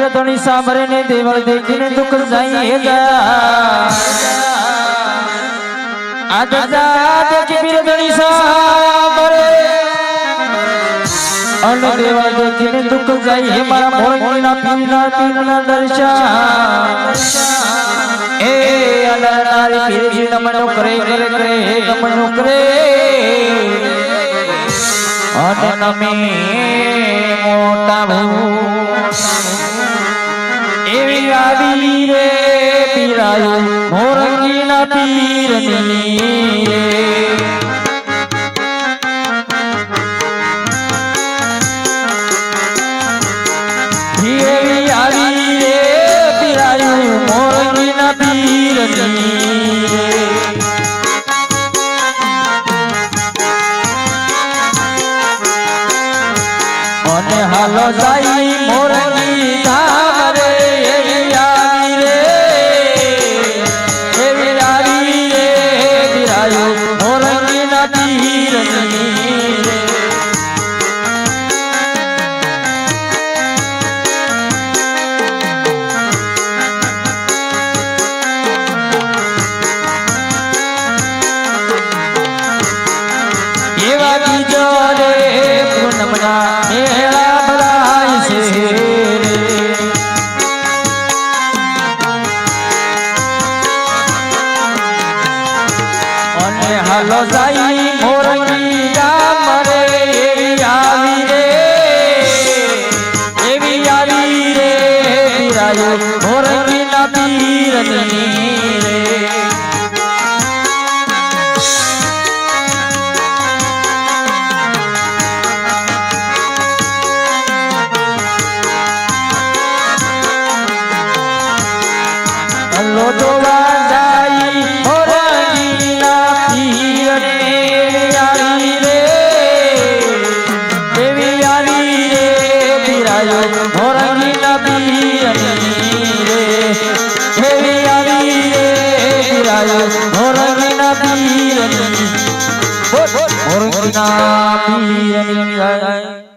ધણી સાંભળે ને દેવળ દેખીને દુઃખ જાય દેખી ધણી સાંભળે અન દેવળ દેખીને દુઃખ જાય હે મારા મોરંગીના પીરના દર્શન એ અનનારી પીરજી નમનો કરે નમનો કરે અને નમે મોટા ભૂ એવી આવી રે પીરાયું મોરંગીના પીરની એવી આવી રે પીરાયું મોરંગીના પીરની અને હાલો જાય મોરંગી ધામ રે એવી આવી રે પીરાયું મોરંગીના પીરની એવા બીજો રે પૂનમના મેળા ભરાય છે અને હાલો જાય મોરંગી ગામ રે એવી આવી રે પીરાયું મોરંગીના પીરની રે લોટવા જાય મોરંગીના પીરને આવી રે એવી આવી રે પીરાયું મોરંગીના પીરની રે એવી આવી રે પીરાયું મોરંગીના પીરની મોરંગીના પીરની